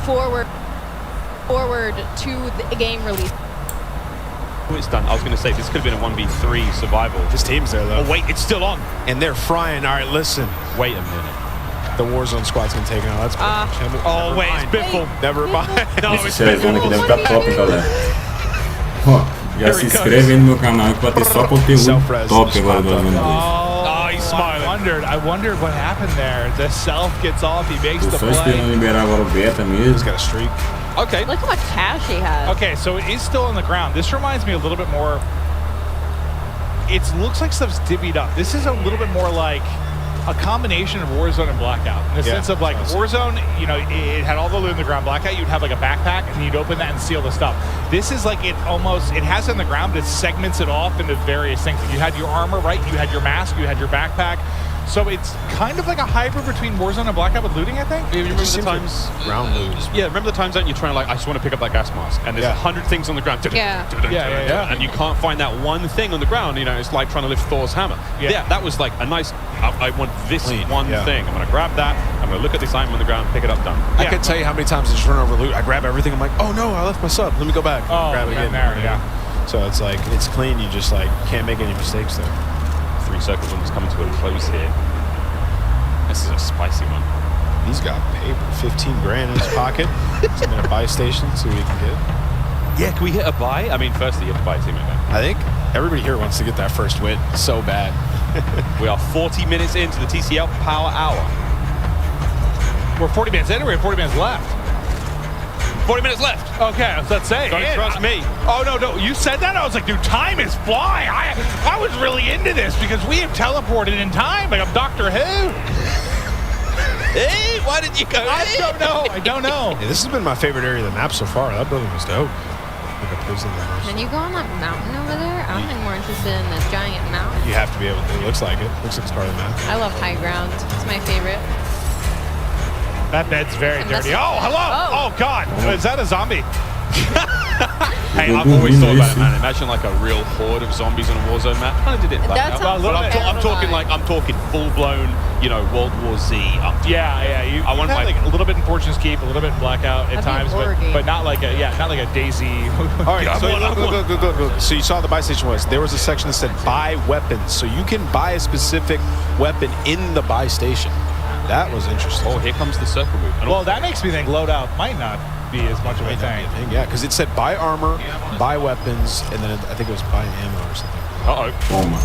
forward to the game release. It's done. I was going to say, this could have been a 1v3 survival. This team's there, though. Oh, wait, it's still on. And they're frying. All right, listen. Wait a minute. The Warzone squad's going to take it out. That's oh, wait, it's Biffle. Never mind. No, it's Sério, Biffle. que deve ficar top, galera. Ó, já se inscreve no canal que vai ter só conteúdo top agora do Evento. Oh, he's smiling. I wondered what happened there. The self gets off, he makes the Tô só play. esperando liberar agora o beta mesmo. He's got a streak. Okay. Look how much cash he has. Okay, so it is still on the ground. This reminds me a little bit more. It looks like stuff's divvied up. This is a little bit more like a combination of Warzone and Blackout. In the sense of like Warzone, you know, it had all the loot in the ground. Blackout, you'd have like a backpack and you'd open that and steal the stuff. This is like it has it in the ground, but it segments it off into various things. You had your armor, right? You had your mask, you had your backpack. So it's kind of like a hybrid between Warzone and Blackout with looting, I think. You remember the times? Ground loot. Yeah, remember the times that you're trying to like, I just want to pick up that gas mask, and there's 100 things on the ground. Yeah. And you can't find that one thing on the ground. You know, it's like trying to lift Thor's hammer. Yeah, that was like a nice. I want this one thing. I'm gonna grab that. I'm gonna look at this item on the ground, pick it up, done. I can't tell you how many times I just run over loot. I grab everything. I'm like, oh no, I left my sub. Let me go back. Grab it again. So it's like it's clean. You just like can't make any mistakes there. 3 circles one is coming to a close here. This is a spicy one. He's got paper, 15 grand in his pocket. He's gonna buy station, see what he can get. Yeah, can we hit a buy? I mean, firstly, you have to buy a teammate then. I think everybody here wants to get that first win so bad. We are 40 minutes into the TCL Power Hour. We're 40 minutes in, or we have 40 minutes left? 40 minutes left. Okay, let's say. Don't trust me. Oh, no, you said that? I was like, dude, time is flying. I was really into this because we have teleported in time like I'm Doctor Who. Hey, why did you go? I don't know. Yeah, this has been my favorite area of the map so far. That building was dope. Like a prison there. Can you go on that mountain over there? I'm more interested in this giant mountain. You have to be able to. It looks like it. Looks like it's part of the map. I love high ground. It's my favorite. That bed's very dirty. Oh, hello. Oh, God. Is that a zombie? Hey, I've always thought about it, man. Imagine like a real horde of zombies on a Warzone map. Kind of did it. That sounds I'm talking full-blown, you know, World War Z. Yeah. I want like a little bit in Fortune's Keep, a little bit in Blackout at times, but not like a Daisy. All right, go. So you saw the buy station was there was a section that said buy weapons, so you can buy a specific weapon in the buy station. That was interesting. Oh, here comes the circle move. Well, that makes me think loadout might not be as much of a thing. Yeah, because it said buy armor, buy weapons, and then I think it was buy ammo or something. Oh my.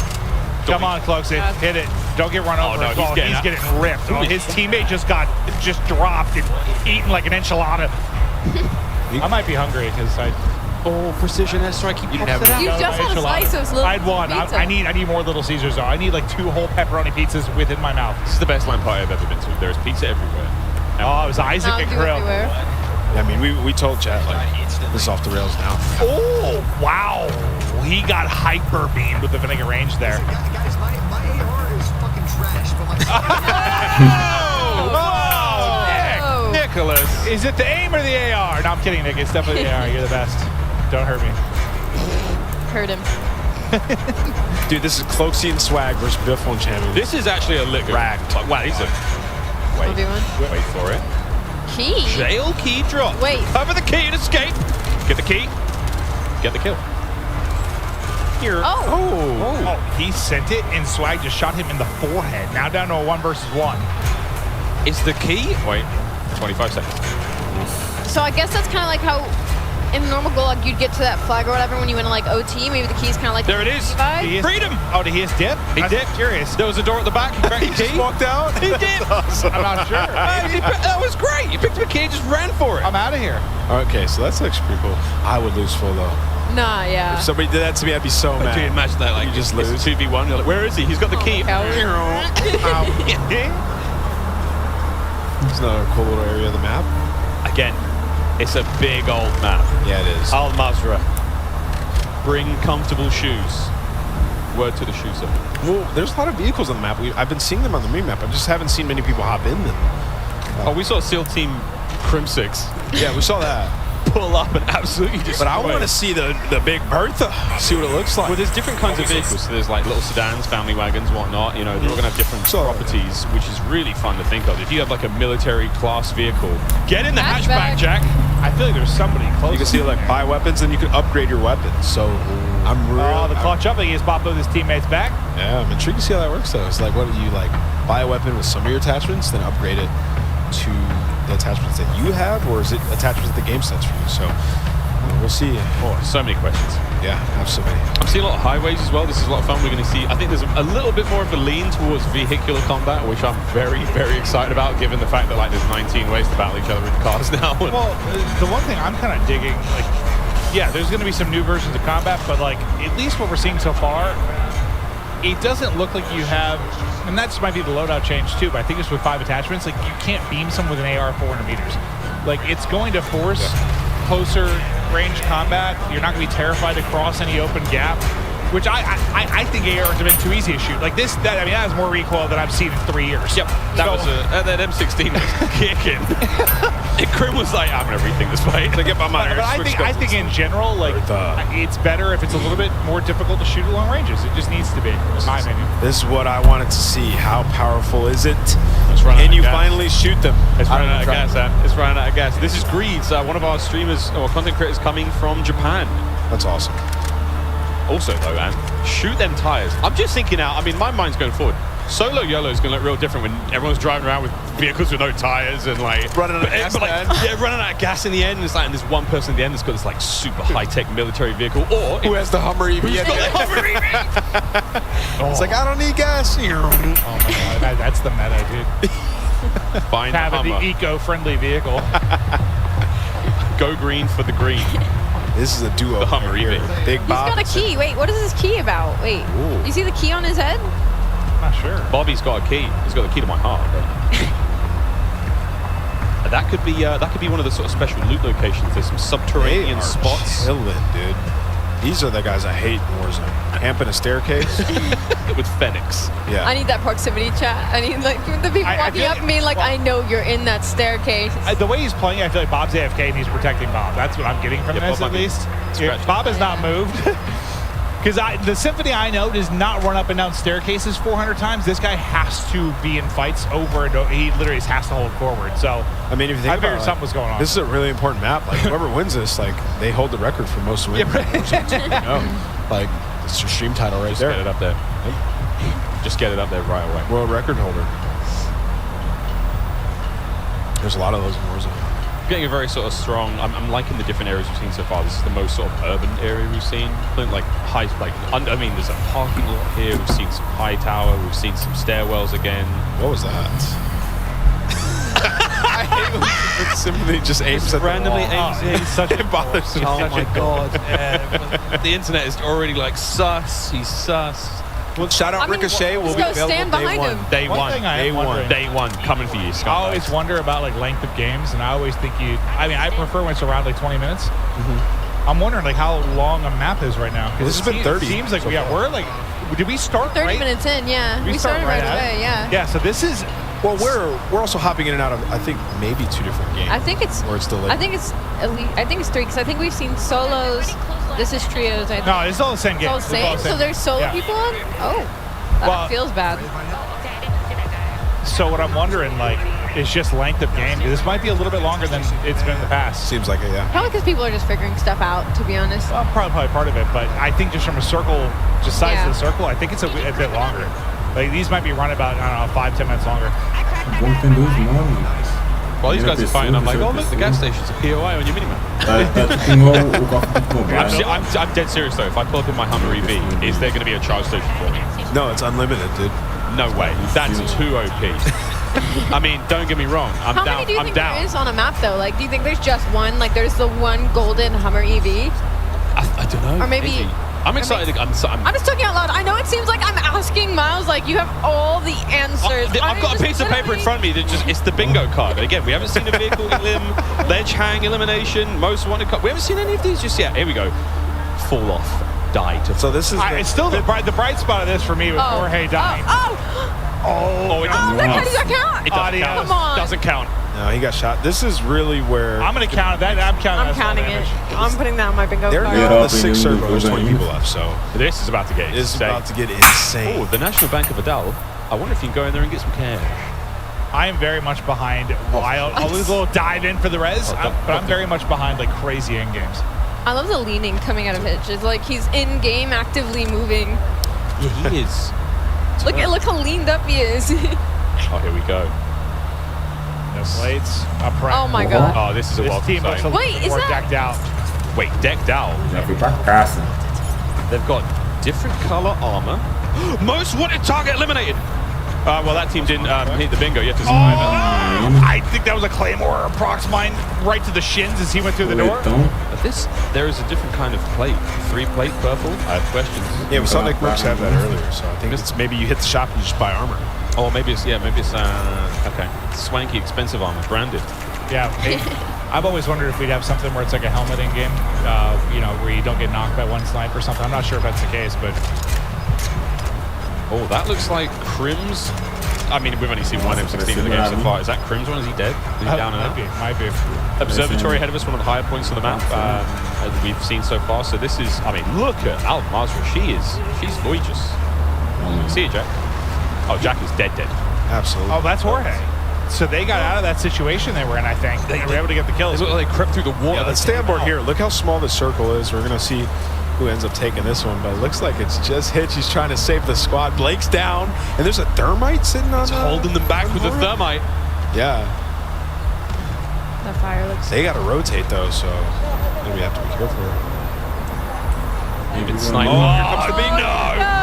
Come on, Cloaksy, hit it. Don't get run over. No, he's getting ripped. Oh, his teammate just dropped and eaten like an enchilada. I might be hungry because precision airstrike. You just want to slice those little I'd want. I need more Little Caesars though. I need like 2 whole pepperoni pizzas within my mouth. This is the best line party I've ever been to. There is pizza everywhere. Oh, it was Isaac and Krill. I mean, we told chat like this is off the rails now. Oh wow, he got hyper beamed with the vinegar range there. Guys, my AR is fucking trash, but Whoa, Nicholas. Is it the aim or the AR? No, I'm kidding, Nick. It's definitely the AR. You're the best. Don't hurt me. Hurt him. Dude, this is Cloaksy and Swag versus Biffle and Champion. This is actually a lick. Ragged. Wow, he's a... Wait for it. Key? Jail key drop. Wait. Cover the key and escape. Get the key. Get the kill. Here. Oh, he sent it and Swag just shot him in the forehead. Now down to a 1 versus 1. Is the key... Wait. 25 seconds. So I guess that's kind of like how in normal Gulag you'd get to that flag or whatever when you went to like OT. Maybe the key's kind of like there it is. Freedom. Oh, did he just dip? He dipped. Curious. There was a door at the back. He just walked out. He did. Awesome. I'm not sure. That was great. You picked up a key and just ran for it. I'm out of here. Okay, so that's actually pretty cool. I would lose full though. Nah, yeah. If somebody did that to me, I'd be so mad. Can you imagine that? Like you just lose. 2v1. You're like, where is he? He's got the key. It's another cool little area of the map. Again, it's a big old map. Yeah, it is. Al Mazrah. Bring comfortable shoes. Word to the shoe zone. Well, there's a lot of vehicles on the map. I've been seeing them on the map. I just haven't seen many people hop in them. Oh, we saw SEAL Team Crim 6. Yeah, we saw that. pull up and absolutely destroy. But I want to see the Big Bertha, see what it looks like. Well, there's different kinds of vehicles. So there's like little sedans, family wagons, whatnot. You know, they're all going to have different properties, which is really fun to think of. If you have like a military class vehicle, get in the hatchback, Jack. I feel like there's somebody close. You can see like buy weapons, and you can upgrade your weapons. So I'm really the clutch up. He just popped with his teammates back. Yeah, I'm intrigued to see how that works though. It's like, what do you like? Buy a weapon with some of your attachments, then upgrade it to the attachments that you have, or is it attachments that the game sets for you? So we'll see. Oh, so many questions. Yeah, I have so many. I'm seeing a lot of highways as well. This is a lot of fun. We're going to see, I think there's a little bit more of a lean towards vehicular combat, which I'm very, very excited about, given the fact that like there's 19 ways to battle each other with cars now. Well, the one thing I'm kind of digging, like, yeah, there's going to be some new versions of combat, but like at least what we're seeing so far, it doesn't look like you have, and that might be the loadout change too, but I think it's with 5 attachments, like you can't beam someone with an AR 400 meters. Like it's going to force closer range combat. You're not going to be terrified to cross any open gap, which I think ARs have been too easy to shoot. Like this, that has more recoil than I've seen in 3 years. Yep, that was that M16 was kicking. Krim was like, I'm gonna rethink this fight. To get my mind. But I think in general, like it's better if it's a little bit more difficult to shoot at long ranges. It just needs to be, in my opinion. This is what I wanted to see. How powerful is it? Can you finally shoot them? It's running out of gas, It's running out of gas. This is Greeds, one of our streamers or content creators coming from Japan. That's awesome. Also, though, man, shoot them tires. I'm just thinking out. I mean, my mind's going forward. Solo YOLO is going to look real different when everyone's driving around with vehicles with no tires and like running out of gas. Running out of gas in the end. And it's like, and there's one person at the end that's got this like super high-tech military vehicle, or who has the Hummer EV? Who's got the Hummer EV? It's like, I don't need gas. Oh my god, that's the meta, dude. Find having the eco-friendly vehicle. Go green for the green. This is a duo. The Hummer EV. Big Bob. He's got a key. Wait, what is this key about? Wait, you see the key on his head? I'm not sure. Bobby's got a key. He's got the key to my heart. That could be one of the sort of special loot locations. There's some subterranean spots. Chilling, dude. These are the guys I hate in Warzone. Camp in a staircase with Phoenix. Yeah. I need that proximity chat. I need like the people walking up me like, I know you're in that staircase. The way he's playing, I feel like Bob's AFK and he's protecting Bob. That's what I'm getting from this, at least. Bob has not moved. Because the Symphony I know does not run up and down staircases 400 times. This guy has to be in fights over and over. He literally has to hold forward. So I mean, if you think I figured about something was going on. This is a really important map. Like whoever wins this, like they hold the record for most wins. Like it's your stream title right there. Just get it up there. Just get it up there right away. World record holder. There's a lot of those in Warzone. Getting a very sort of strong. I'm liking the different areas we've seen so far. This is the most sort of urban area we've seen. Like high, I mean, there's a parking lot here. We've seen some high tower. We've seen some stairwells again. What was that? I hate when Symphony just aims at randomly aims in. Such a bothers me. Oh my god! The internet is already like sus. He's sus. Well, shout out Ricochet. Will be available stand behind him. Day one, coming for you. I always wonder about like length of games, and I always think I prefer when it's around like 20 minutes. I'm wondering like how long a map is right now. This has been 30. Seems like we're like, did we start 30 minutes in? Yeah, we started right away. Yeah. Yeah. So this is. Well, we're also hopping in and out of I think maybe 2 different games. I think it's. Or it's delayed. I think it's 3 because I think we've seen solos. This is trios. I think. No, it's all the same game. It's all the same. So there's solo people on. Oh, that feels bad. So what I'm wondering like is just length of game. This might be a little bit longer than it's been in the past. Seems like it, yeah. Probably because people are just figuring stuff out. To be honest. Well, probably part of it, but I think just from a circle, just size of the circle, I think it's a bit longer. Like these might be running about, I don't know, 5-10 minutes longer. While these guys are fighting, I'm like, oh look, the gas station's a POI on your minimap. I'm dead serious though. If I pull up in my Hummer EV, is there going to be a charge station for me? No, it's unlimited, dude. No way. That's too OP. I mean, don't get me wrong. I'm How down. many do you I'm think down. there is on a map though? Like, do you think there's just one? Like, there's the one golden Hummer EV? I don't know. Or maybe. I'm excited. I'm just talking out loud. I know it seems like I'm asking Miles, like you have all the answers. I've got a piece of paper in front of me that it's the bingo card. Again, we haven't seen a vehicle elim, ledge hang elimination, most wanted card. We haven't seen any of these just yet. Here we go. Fall off. Die to. So this is it's still the bright spot of this for me with Jorge dying. Oh, that doesn't count. It doesn't count. Come on. Doesn't count. No, he got shot. This is really where I'm going to count that. I'm counting it. damage. I'm putting that on my bingo they're card. now Yeah, on the up in 6th circle. There's 20 the people left, so This is about to get it's insane. about to get insane. Oh, the National Bank of Adal. I wonder if you can go in there and get some cash. I am very much behind Wild. I'll lose a little dive in for the res, but I'm very much behind like crazy end games. I love the leaning coming out of Hitch. It's like he's in game, actively moving. Yeah, he is. Look how leaned up he is. Oh, here we go. No plates. Up front. Oh my god. Oh, this is a This welcome team looks a sight. little Wait, bit is more that- decked out. Wait, decked out. Já fui pra caça. They've got different color armor. Most wanted target eliminated. Well, that team didn't hit the bingo. You have to survive it. I think that was a Claymore or Prox mine right to the shins as he went through the door. Então, But there is a different kind of plate. 3-plate purple. I have questions. Yeah, we saw Nick Merckx have that earlier, so I think it's maybe you hit the shop and you just buy armor. Oh, maybe it's okay. Swanky, expensive armor, branded. Yeah. I've always wondered if we'd have something where it's like a helmet in game, you know, where you don't get knocked by one snipe or something. I'm not sure if that's the case, but Oh, that looks like Crim's. I mean, we've only seen one M16 in the game so far. Is that Crim's one? Is he dead? Is he down and out? might be. Observatory ahead of us, one of the higher points on the map as we've seen so far. So this is, I mean, look at Al Mazra. She's gorgeous. See you, Jack. Oh, Jack is dead. Absolutely. Oh, that's Jorge. So they got out of that situation they were in, I think. They were able to get the kills. They look like they crept through the water. Yeah, let's stay on board here. Look how small this circle is. We're going to see who ends up taking this one, but it looks like it's just Hitch. He's trying to save the squad. Blake's down, and there's a thermite sitting on holding them back with the thermite. Yeah. The fire looks. They got to rotate, though, so we have to be careful. It's sniping. Oh, Here comes the bingo.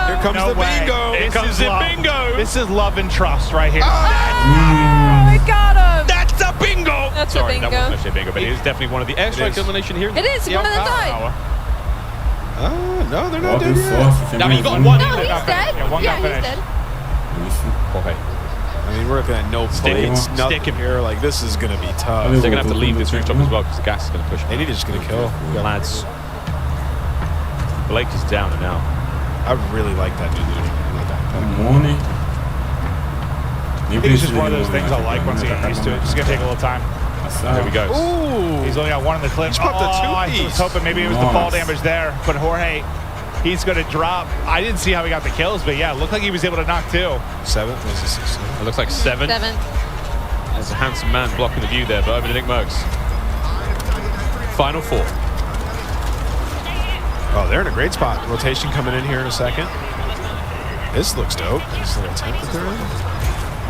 Here comes No the way. bingo. Here comes the bingo. This is love and trust right here. Oh, we got him. That's a bingo. That's Sorry, a bingo. that wasn't actually a bingo, but it is definitely one of the airstrike elimination here. It is. One of them died. No, they're not bota dead em yet. sorte, tem Now mais you got um. one. No, he's dead. Yeah, one got Yeah, he's finished. dead. Isso. Okay. I mean, we're looking at no Stick him. plates, Stick nothing him. here. Like, this is going to be tough. Valeu. They're going to have to leave this rooftop as well because the gas is going to push They them. need to just going to kill. Lads. Blake is down and out. I really like that new looting. I like that. Money. I think it's just one of those things I like once you get used to it. It's just going to take a little time. There we go. Ooh! He's only got one in the clip. He's got the I two-piece. was hoping maybe it was the fall Nice. damage there, but Jorge, he's going to drop. I didn't see how he got the kills, but yeah, it looked like he was able to knock two. 7? Was this 6? It looks like 7. 7th. There's a handsome man blocking the view there, but over to Nick Merckx. Final 4. Oh, they're in a great spot. Rotation coming in here in a second. This looks dope. This little tent that they're in.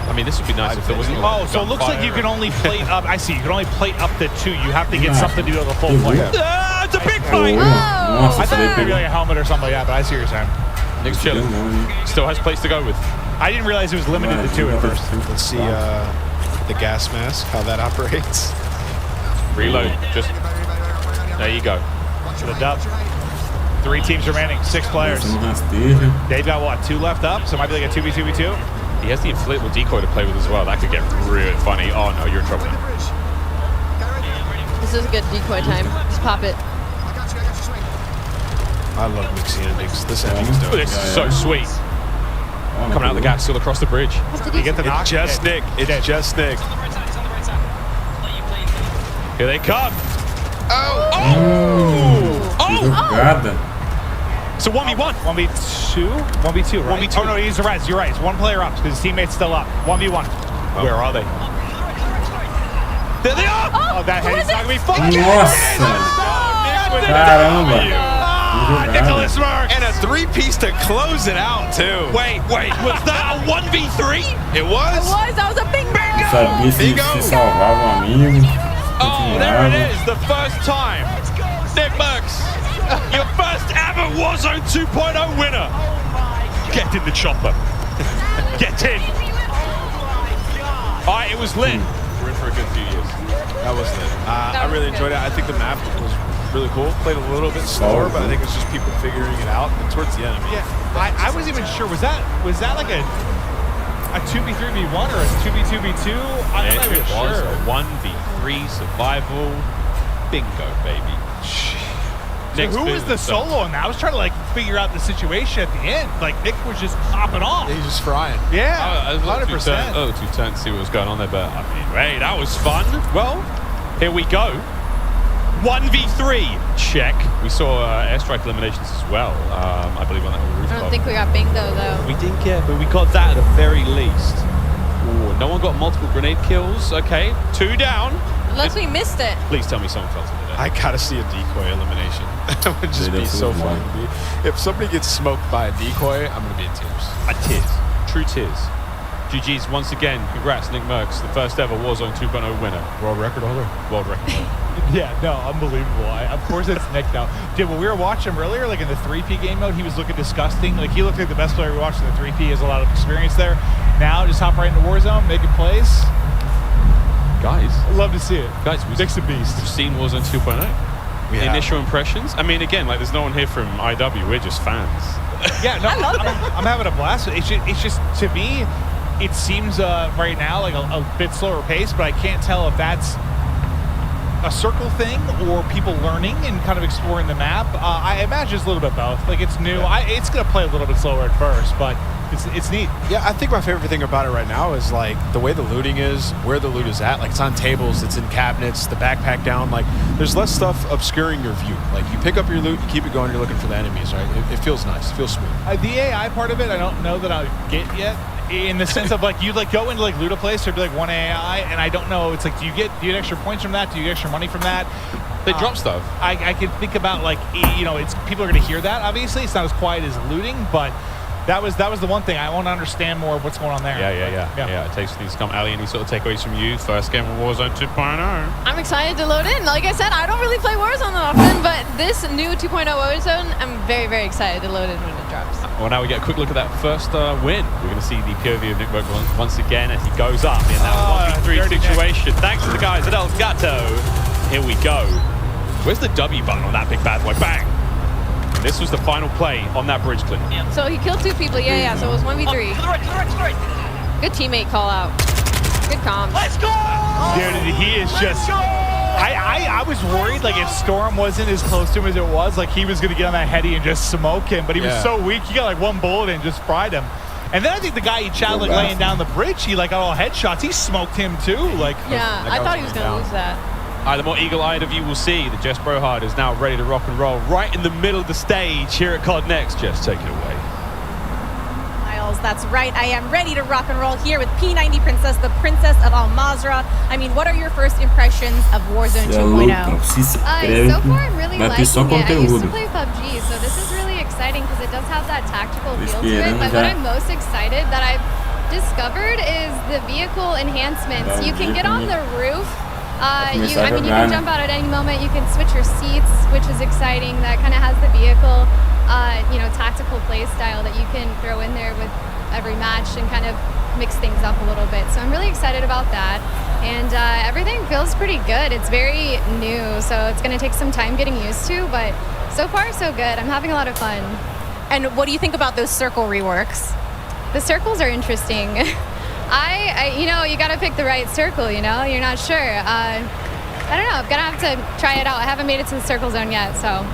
I mean, this would be nice if there wasn't. Oh, so it looks like you can only plate up. I see. You can only plate up to 2. You have to get something to do with a full plate. Ah, it's a big Oh, fight. nossa, I esse thought daí maybe pegou. like a helmet or something like that, but I see what you're saying. Nick's Deu chilling. money. Still has place to go with. I didn't realize it was limited to 2 at first. Let's see the gas mask, how that operates. Reload. Just. There you go. For the dub. 3 teams remaining, 6 players. Essa no rasteja. They've got what, 2 left up, so it might be like a 2v2v2. He has the inflatable decoy to play with as well. That could get really funny. Oh no, you're in trouble. This is a good decoy time. Just pop it. I love mixing endings. This ending's Oh, dope. this is so sweet. Ó, Coming out of the gas, still across the bridge. You get the knock. It's just Nick. It's just Nick. Here they come. Que jogada. So 1v1. 1v2? 1v2, right? 1v2. Oh, no, he's the res. You're right. It's 1 player up because his teammate's still up. 1v1. Where are they? There they are. Oh, that who head's is not it? going to be fun. Nossa. Caramba. Que jogada. Nicholas Merckx. And a 3-piece to close it out, too. Wait, was that a 1v3? It was? That was a big bingo. Sabia se salvava um amigo. Oh, there it is. The first time. Nick Merckx, your first ever Warzone 2.0 winner. Get in the chopper. Get in. All right, it was lit. We're in for a good few years. That was lit. I really enjoyed it. I think the map was really cool. Played a little bit slower, but I think it's just people figuring it out. And towards the end, I mean, Yeah, I wasn't even sure. Was that like a 2v3v1 or a 2v2v2? I'm not It even was sure. a 1v3 survival bingo, baby. So who was the solo on that? I was trying to like figure out the situation at the end. Like Nick was just popping off. He's just frying. Yeah, 100%. Oh, too tense to see what was going on there, but I mean, hey, that was fun. Well, here we go. 1v3 check. We saw airstrike eliminations as well. I believe on that rooftop. I don't think we got bingo though. We didn't get, but we got that at the very least. Ooh, no one got multiple grenade kills. Okay, 2 down. Unless we missed it. Please tell me someone felt it. I gotta see a decoy elimination. That would just be so fun to be. If somebody gets smoked by a decoy, I'm gonna be in tears. Tears. True tears. GG's once again. Congrats, Nick Merckx, the first ever Warzone 2.0 winner. World record holder. World record holder. Yeah, no, unbelievable. Of course it's Nick now. Dude, when we were watching him earlier, like in the 3P game mode, he was looking disgusting. Like he looked like the best player we watched in the 3P. He has a lot of experience there. Now, just hop right into Warzone, making plays. Guys. Love to see it. Guys, Nick's a beast. We've seen Warzone 2.0. Initial impressions? I mean, again, like there's no one here from IW. We're just fans. Yeah, no, I'm having a blast. It's just, to me, it seems right now like a bit slower pace, but I can't tell if that's a circle thing or people learning and kind of exploring the map. I imagine it's a little bit both. Like it's new. It's going to play a little bit slower at first, but it's neat. Yeah, I think my favorite thing about it right now is like the way the looting is, where the loot is at. Like it's on tables, it's in cabinets, the backpack down. Like there's less stuff obscuring your view. Like you pick up your loot, you keep it going, you're looking for the enemies, right? It feels nice, it feels smooth. The AI part of it, I don't know that I get yet. In the sense of like you like go into like loot a place, there'd be like 1 AI, and I don't know. It's like do you get extra points from that? Do you get extra money from that? They drop stuff. I can think about like it's people are going to hear that. Obviously, it's not as quiet as looting, but that was the one thing I want to understand more of what's going on there. Yeah. It takes things to come. Ali, any sort of takeaways from you? First game of Warzone 2.0. I'm excited to load in. Like I said, I don't really play Warzone that often, but this new 2.0 Warzone, I'm very, very excited to load in when it drops. Well, now we get a quick look at that first win. We're going to see the POV of Nick Merckx once again as he goes up in that 1v3 situation. Thanks to the guys at Elgato. Here we go. Where's the W button on that big bad boy? Bang! This was the final play on that bridge clip. So he killed 2 people. Yeah. So it was 1v3. To the right. Good teammate call out. Good comms. Let's go! Dude, he is just. I was worried like if Storm wasn't as close to him as it was, like he was gonna get on that heady and just smoke him, but he was so weak. He got like 1 bullet and just fried him. And then I think the guy he shot like laying down the bridge, he like got all headshots. He smoked him too. Like I thought he was gonna lose that. The more eagle-eyed of you will see that Jess Brohard is now ready to rock and roll right in the middle of the stage here at COD Next. Jess, take it away. That's right, I am ready to rock and roll here with P90 Princess, the Princess of Al Mazrah. I mean, what are your first impressions of Warzone 2.0? So far, I'm really liking it. I used to play PUBG, so this is really exciting because it does have that tactical feel to it. But what I'm most excited that I've discovered is the vehicle enhancements. You can get on the roof. You can jump out at any moment. You can switch your seats, which is exciting. That kind of has the vehicle, tactical play style that you can throw in there with every match and kind of mix things up a little bit. So I'm really excited about that. And everything feels pretty good. It's very new, so it's going to take some time getting used to, but so far so good. I'm having a lot of fun. And what do you think about those circle reworks? The circles are interesting. You got to pick the right circle, you're not sure. I don't know, I'm going to have to try it out. I haven't made it to the circle zone yet, so.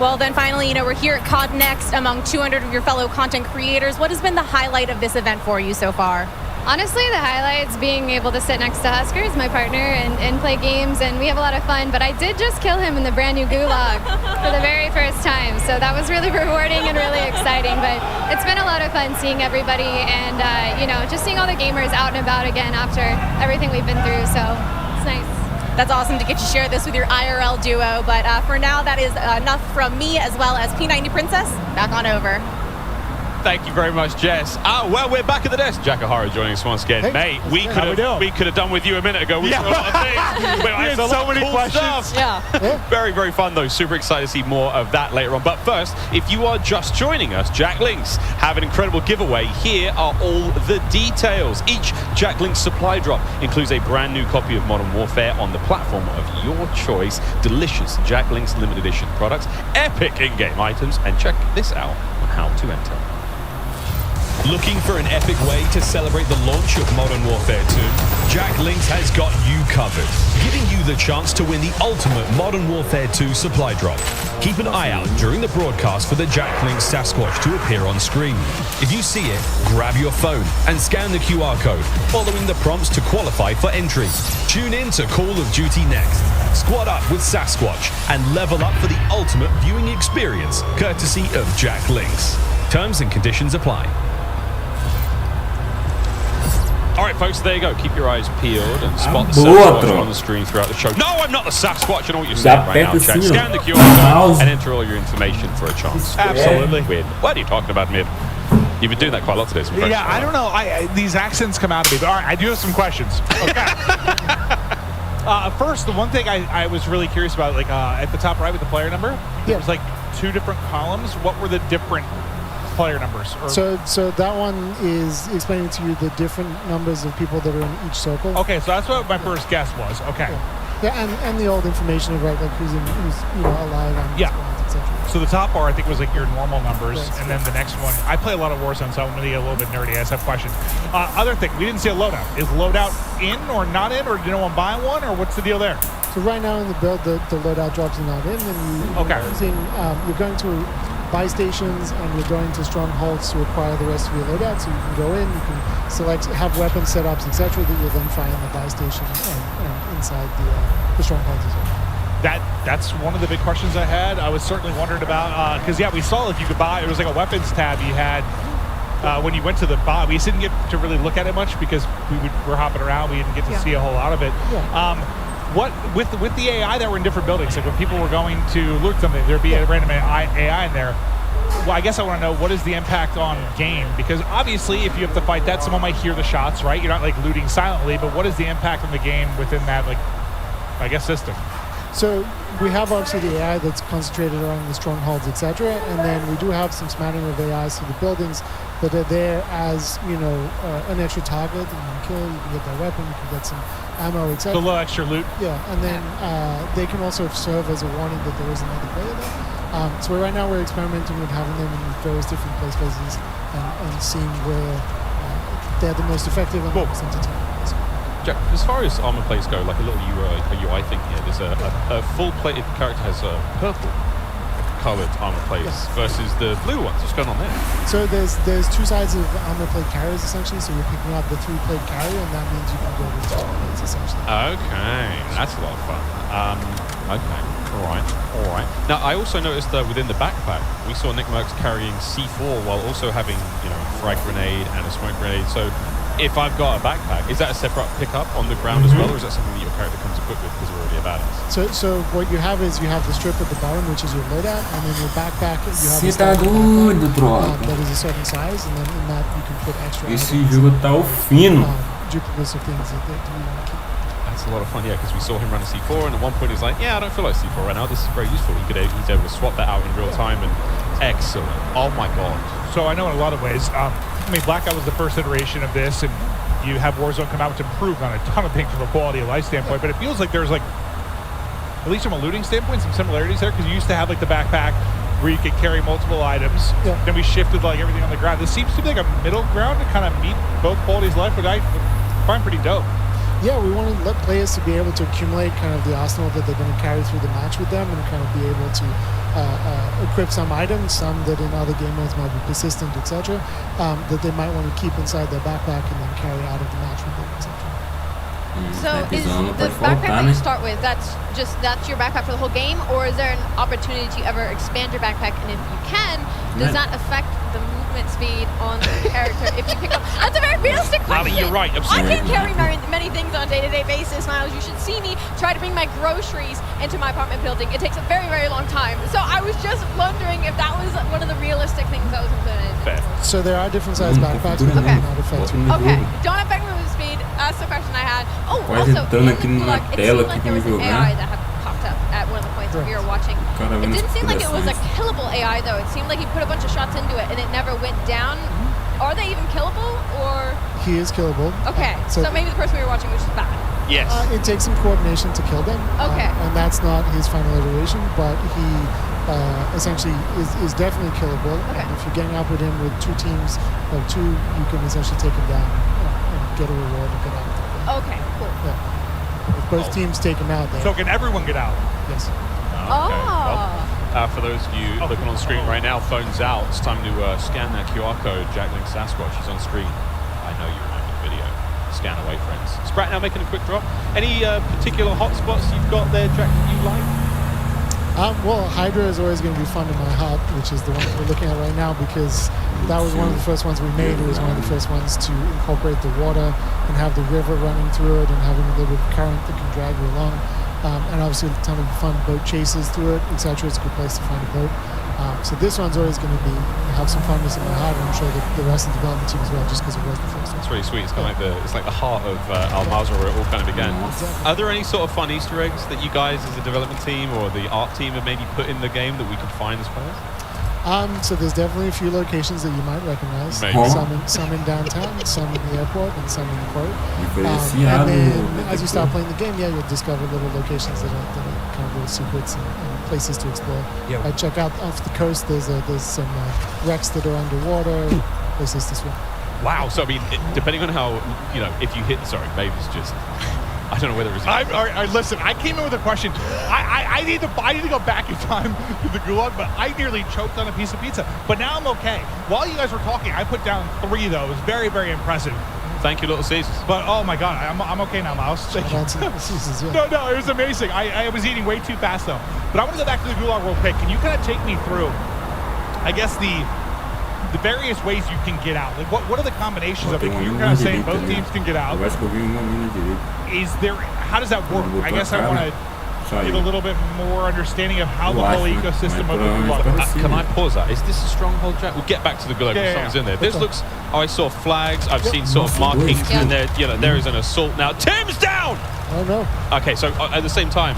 Well, then finally, we're here at COD Next among 200 of your fellow content creators. What has been the highlight of this event for you so far? Honestly, the highlight's being able to sit next to Huskers, my partner, and play games, and we have a lot of fun. But I did just kill him in the brand new Gulag for the very first time, so that was really rewarding and really exciting. But it's been a lot of fun seeing everybody and, just seeing all the gamers out and about again after everything we've been through, so it's nice. That's awesome to get to share this with your IRL duo, but for now, that is enough from me as well as P90 Princess. Back on over. Thank you very much, Jess. Well, we're back at the desk. Jack O'Hara joining us once again. Mate, we could have done with you a minute ago. We saw a lot of things. We had so many questions. Yeah. Very, very fun, though. Super excited to see more of that later on. But first, if you are just joining us, Jack Links have an incredible giveaway. Here are all the details. Each Jack Links supply drop includes a brand new copy of Modern Warfare on the platform of your choice. Delicious Jack Links limited edition products, epic in-game items, and check this out on how to enter. Looking for an epic way to celebrate the launch of Modern Warfare 2? Jack Links has got you covered, giving you the chance to win the ultimate Modern Warfare 2 supply drop. Keep an eye out during the broadcast for the Jack Links Sasquatch to appear on screen. If you see it, grab your phone and scan the QR code, following the prompts to qualify for entry. Tune in to Call of Duty next. Squad up with Sasquatch and level up for the ultimate viewing experience, courtesy of Jack Links. Terms and conditions apply. All right, folks, there you go. Keep your eyes peeled and spot the Sasquatch on the screen throughout the show. No, I'm not the Sasquatch. I know what you're saying right now, Jack. Scan the QR code and enter all your information for a chance. Absolutely. Win. What are you talking about, Mid? You've been doing that quite a lot today. Yeah, I don't know. These accents come out of me. But all right, I do have some questions. Okay. First, the one thing I was really curious about, like at the top right with the player number, there was like 2 different columns. What were the different player numbers? So that one is explaining to you the different numbers of people that are in each circle. Okay, so that's what my first guess was. Okay. Yeah, and the old information of like who's alive on squads, etc. So the top bar I think was like your normal numbers, and then the next one. I play a lot of Warzone, so I'm going to get a little bit nerdy. I just have questions. Other thing, we didn't see a loadout. Is loadout in or not in, or did no one buy one, or what's the deal there? So right now in the build, the loadout drops are not in, and you're going to buy stations and you're going to strongholds to acquire the rest of your loadout. So you can go in, you can select, have weapon setups, etc. that you'll then find in the buy station and inside the strongholds as well. That's one of the big questions I had. I was certainly wondering about because we saw if you could buy. It was like a weapons tab you had when you went to the buy. We didn't get to really look at it much because we're hopping around. We didn't get to see a whole lot of it. Yeah. What with the AI that were in different buildings, like when people were going to loot something, there'd be a random AI in there. Well, I guess I want to know what is the impact on game, because obviously if you have to fight that, someone might hear the shots, right? You're not like looting silently, but what is the impact on the game within that, like, I guess, system? So we have obviously the AI that's concentrated around the strongholds, etc., and then we do have some smattering of AIs to the buildings that are there as an extra target. And you can kill, you can get that weapon, you can get some ammo, etc. A little extra loot. Yeah, and then they can also serve as a warning that there is another player there. So right now we're experimenting with having them in various different play spaces and seeing where they're the most effective and the most entertaining. Jack, as far as armor plates go, like a little UI thing here, there's a full-plated character has a purple-colored armor plates versus the blue ones. What's going on there? So there's 2 sides of armor plate carriers essentially. So you're picking up the 3-plate carrier, and that means you can go with 2 plates essentially. Okay, that's a lot of fun. Okay, all right. Now I also noticed that within the backpack, we saw Nick Merckx carrying C4 while also having a frag grenade and a smoke grenade. So if I've got a backpack, is that a separate pickup on the ground as well, or is that something that your character comes equipped with because we're already a badass? So what you have is you have the strip at the bottom, which is your loadout, and then your backpack, you have that is a certain size, and then in that you can put extra Esse jogo tá o fino. duplicates of things that you want to keep. That's a lot of fun, yeah, because we saw him run a C4, and at one point he's like, I don't feel like C4 right now, this is very useful. He's able to swap that out in real time, and excellent. Oh my god. So I know in a lot of ways, Blackout was the first iteration of this, and you have Warzone come out, which improved on a ton of things from a quality of life standpoint, but it feels like there's, like, at least from a looting standpoint, some similarities there, because you used to have, like, the backpack where you could carry multiple items. Yeah. Then we shifted, like, everything on the ground. This seems to be like a middle ground to kind of meet both qualities of life, which I find pretty dope. Yeah, we want to let players to be able to accumulate kind of the arsenal that they're going to carry through the match with them, and kind of be able to equip some items, some that in other game modes might be persistent, etc., that they might want to keep inside their backpack and then carry out of the match with them, etc. So is the backpack that you start with, that's your backpack for the whole game, or is there an opportunity to ever expand your backpack? And if you can, does that affect the movement speed on the character if you pick up? That's a very realistic question. You're right. Absolutely. I can carry many things on a day-to-day basis, Miles. You should see me try to bring my groceries into my apartment building. It takes a very, very long time. So I was just wondering if that was one of the realistic things that was implemented. So there are different size backpacks that do not affect you. Okay, don't affect movement speed. That's the question I had. Oh, Quase also, entrando aqui numa tela aqui there pra me was an jogar. AI that had popped up at one of the points we were watching. It didn't seem like it was a killable AI, though. It seemed like he put a bunch of shots into it, and it never went down. Are they even killable, or? He is killable. Okay, so maybe the person we were watching was just bad. Yes. It takes some coordination to kill them. Okay. And that's not his final iteration, but he essentially is definitely killable. Okay. And if you're getting up with him with 2 teams of 2, you can essentially take him down and get a reward and get out of the Okay, cool. Yeah. If both teams take them out, So can everyone get out? Yes. Okay. Well, for those of you looking on the screen right now, phones out. It's time to scan that QR code. Jack Link Sasquatch is on screen. I know you remember the video. Scan away, friends. Sprat now making a quick drop. Any particular hotspots you've got there, Jack, that you like? Well, Hydra is always going to be fun in my heart, which is the one we're looking at right now, because that was one of the first ones we made. It was one of the first ones to incorporate the water and have the river running through it and having a little bit of current that can drag you along. And obviously a ton of fun boat chases through it, etc. It's a good place to find a boat. So this one's always going to have some funness in my heart, and I'm sure that the rest of the development team as well, just because it was the first one. It's really sweet. It's kind of like the heart of Al-Mazrah where it all kind of began. Exactly. Are there any sort of fun Easter eggs that you guys as a development team or the art team have maybe put in the game that we could find as players? So there's definitely a few locations that you might recognize. Some in downtown, some in the airport, and some in the port. And then as you start playing the game, you'll discover little locations that are kind of little secrets and places to explore. Yeah. Check out off the coast. There's some wrecks that are underwater, places to swim. Wow. So I mean, depending on how if you hit, sorry, maybe it's just. I don't know whether it's. Listen, I came in with a question. I need to go back in time to the gulag, but I nearly choked on a piece of pizza. But now I'm okay. While you guys were talking, I put down 3 of those. Very, very impressive. Thank you, Little Caesars. But oh my God, I'm okay now, Mouse. Thank you. No, it was amazing. I was eating way too fast though. But I want to go back to the gulag real quick. Can you kind of take me through, I guess the various ways you can get out? Like what are the combinations of it? You're kind of saying both teams can get out. Is there? How does that work? I guess I want to get a little bit more understanding of how the whole ecosystem of the gulag. Can I pause that? Is this a stronghold, Jack? We'll get back to the gulag. Someone's in there. This looks. I saw flags. I've seen sort of markings in there. There is an assault now. Tim's down. Oh no. Okay, so at the same time.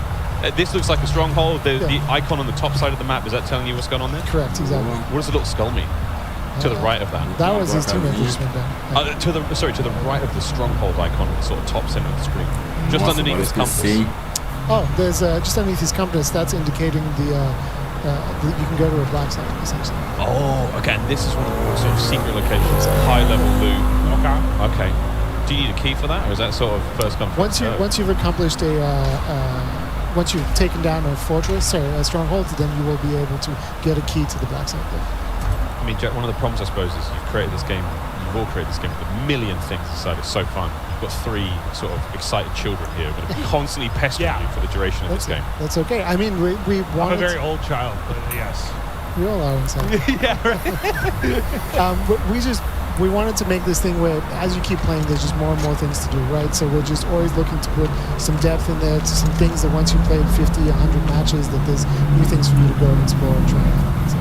This looks like a stronghold. The icon on the top side of the map, is that telling you what's going on there? Correct, exactly. What does the little skull mean? To the right of that. That was his teammate who just went down. To the right of the stronghold icon, the sort of top center of the screen, just underneath his compass. Oh, there's just underneath his compass. That's indicating that you can go to a black site, essentially. Oh, okay. And this is one of the sort of secret locations, high level loot. Okay. Do you need a key for that, or is that sort of first come first serve? Once you've accomplished once you've taken down a stronghold, then you will be able to get a key to the black site there. I mean, Jack, one of the problems, I suppose, is you've all created this game with a million things inside. It's so fun. You've got 3 sort of excited children here who are going to be constantly pestering you for the duration of this game. That's okay. I mean, we wanted... I'm a very old child, but yes. We all are inside. Yeah, right. But we wanted to make this thing where, as you keep playing, there's just more and more things to do, right? So we're just always looking to put some depth in there, some things that once you played 50, 100 matches, that there's new things for you to go and explore and try out. So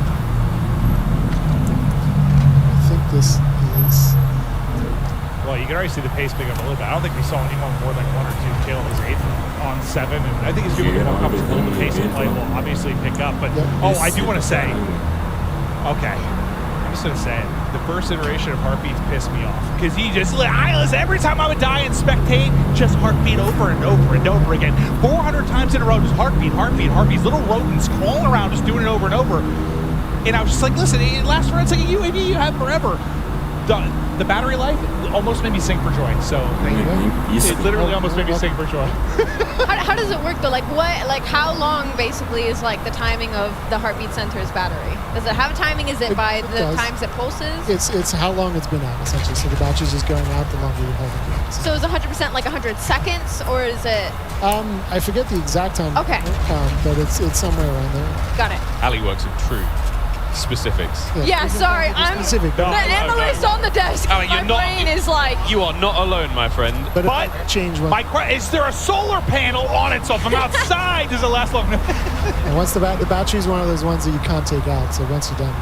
I think this is... Well, you can already see the pace pick up a little bit. I don't think we saw anyone more than 1 or 2 kills, 8 on 7. And I think as people get more comfortable, the pace of play will obviously pick up. But, I do want to say, okay, I'm just going to say it. The first iteration of Heartbeats pissed me off. Because he just, every time I would die and spectate, just Heartbeat over and over and over again. 400 times in a row, just Heartbeat. Little rodents crawling around, just doing it over and over. And I was just like, listen, it lasts for, it's like a UAV you have forever. The battery life almost made me sing for joy. So it literally almost made me sing for joy. How does it work though? How long basically is the timing of the Heartbeat Center's battery? Does it have a timing? Is it by the times it pulses? It's how long it's been out, essentially. So the battery's just going out the longer you're holding it. So is 100% 100 seconds, or is it? I forget the exact time. Okay. But it's somewhere around there. Got it. Ali works in true specifics. Yeah, sorry, I'm specific. The analyst on the desk. Ali, my brain is You are not alone, my friend. But change one. Is there a solar panel on it? So if I'm outside, does it last long? And once the battery is one of those ones that you can't take out. So once you're done,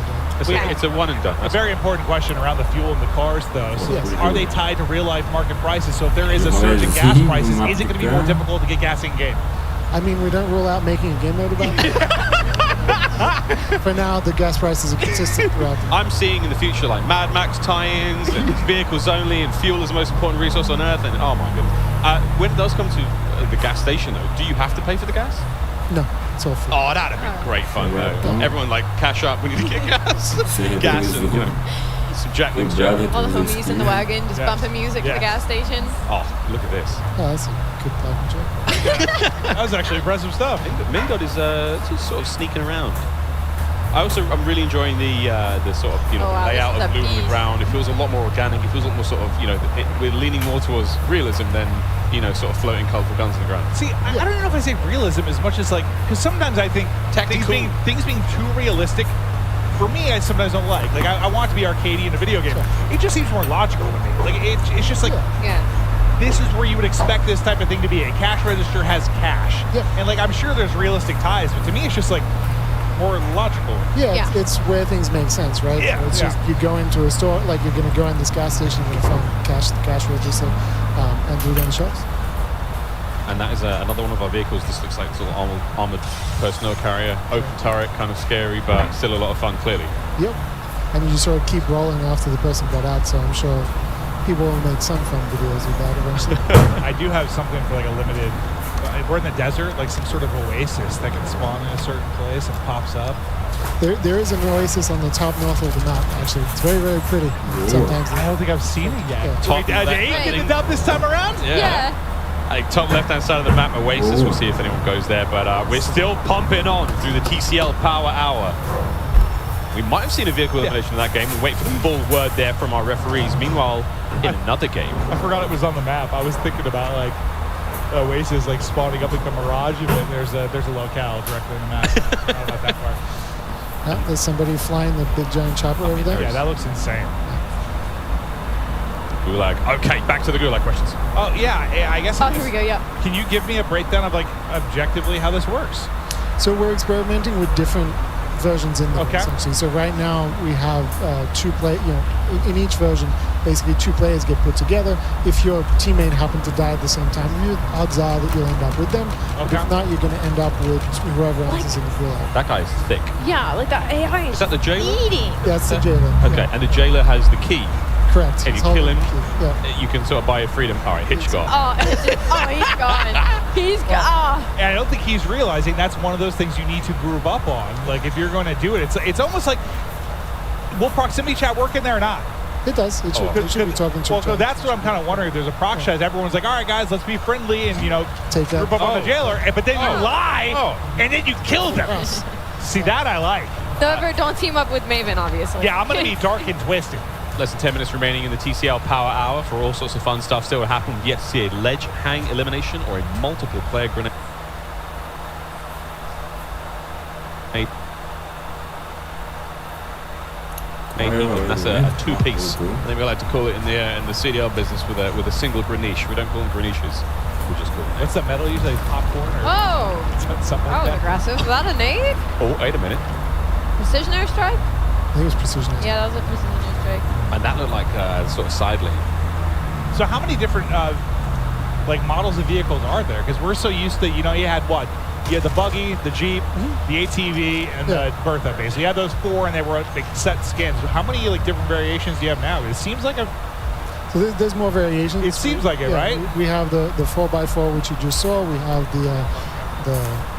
you're done. It's a one and done. A very important question around the fuel in the cars, though. So are they tied to real-life market prices? So if there is a surge in gas prices, is it going to be more difficult to get gas in-game? I mean, we don't rule out making a game mode about it. For now, the gas prices are consistent throughout. I'm seeing in the future Mad Max tie-ins and vehicles only, and fuel is the most important resource on Earth. And oh my goodness, when it does come to the gas station, though, do you have to pay for the gas? No, it's all free. Oh, that'd be great fun, though. Everyone cash up. We need to get gas. Gas, and some Jack Links. All the homies in the wagon just bumping music to the gas station. Oh, look at this. Oh, that's a good plug, Joe. That was actually impressive stuff. Mingod is just sort of sneaking around. I'm really enjoying the sort of layout of loot on the ground. It feels a lot more organic. It feels a lot more sort of we're leaning more towards realism than sort of floating colorful guns on the ground. See, I don't know if I say realism as much as because sometimes I think things being too realistic. For me, I sometimes don't like. I want it to be arcadey in a video game. Sure. It just seems more logical to me. It's just like this is where you would expect this type of thing to be. A cash register has cash, and I'm sure there's realistic ties, but to me, it's just more logical. Yeah, it's where things make sense, right? Yeah. It's just you go into a store, you're going to go in this gas station, you're going to find cash register, and do it on the shelves. And that is another one of our vehicles. This looks like sort of armored personnel carrier, open turret, kind of scary, but still a lot of fun, clearly. Yep. And you sort of keep rolling after the person got out, so I'm sure people will make some fun videos with that eventually. I do have something for a limited. We're in the desert, some sort of oasis that can spawn in a certain place and pops up. There is an oasis on the top north of the map, actually. It's very, very pretty. Sometimes I don't think I've seen it yet. Yeah. Did Abe get it up this time around? Yeah. Top left-hand side of the map, Oasis. We'll see if anyone goes there, but we're still pumping on through the TCL Power Hour. We might have seen a vehicle elimination in that game. We'll wait for the full word there from our referees. Meanwhile, in another game. I forgot it was on the map. I was thinking about, Oasis, spawning up like the Mirage event. There's a locale directly in the map. I don't know about that part. There's somebody flying the big giant chopper over there. Yeah, that looks insane. Gulag. Okay, back to the Gulag questions. Oh, yeah, I guess. Oh, here we go, Can you give me a breakdown of, objectively how this works? So we're experimenting with different versions in there, essentially. So right now we have in each version, basically 2 players get put together. If your teammate happened to die at the same time, odds are that you'll end up with them. Okay. If not, you're going to end up with whoever else is in the Gulag. That guy's thick. Yeah, that AI is that the jailer? Eating. Yeah, it's the jailer. Okay, and the jailer has the key. Correct. If you kill him, you can sort of buy your freedom. All right, Hitchcock. He's gone. He's gone. And I don't think he's realizing that's one of those things you need to group up on. If you're going to do it, it's almost like, will proximity chat work in there or not? It does. It should be talking to each other. That's what I'm kind of wondering. If there's a proc chat, everyone's like, all right, guys, let's be friendly and, take that. Group up on the jailer. But then you lie, and then you kill them. See, that I like. However, don't team up with Maven, obviously. Yeah, I'm going to be dark and twisted. Less than 10 minutes remaining in the TCL Power Hour for all sorts of fun stuff still to happen. We've yet to see a ledge hang elimination or a multiple player grenade. That's a 2-piece. I think we like to call it in the CDL business with a single greniche. We don't call them greniches. We just call them. What's the metal usually? Popcorn? Something like that. Aggressive. Was that a nade? Oh, wait a minute. Precision airstrike? I think it was precision airstrike. Yeah, that was a precision airstrike. And that looked like sort of side lane. So how many different models of vehicles are there? Because we're so used to, you had what? You had the buggy, the Jeep, the ATV, and the Bertha, basically. You had those 4, and they were set skins. How many different variations do you have now? It seems like So there's more variations. It seems like it, right? We have the 4x4, which you just saw. We have the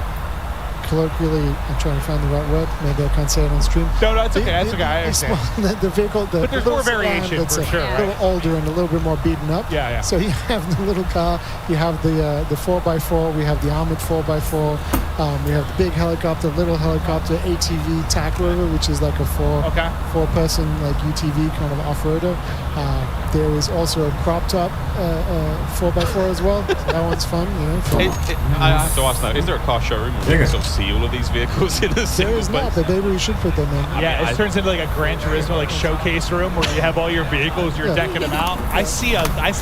colloquially, I'm trying to find the right word. Maybe I can't say it on stream. No, that's okay. That's okay. I understand. The vehicle, but there's more variation for sure, a little older and a little bit more beaten up. Yeah. So you have the little car. You have the 4x4. We have the armored 4x4. We have the big helicopter, little helicopter, ATV, TAC rover, which is like a four-person UTV kind of off-roader. There is also a crop top 4x4 as well. So that one's fun. I have to ask now: is there a car showroom where you can sort of see all of these vehicles in a single place? There is not, but maybe we should put them in. Yeah, it turns into a Gran Turismo showcase room where you have all your vehicles, you're decking them out. I see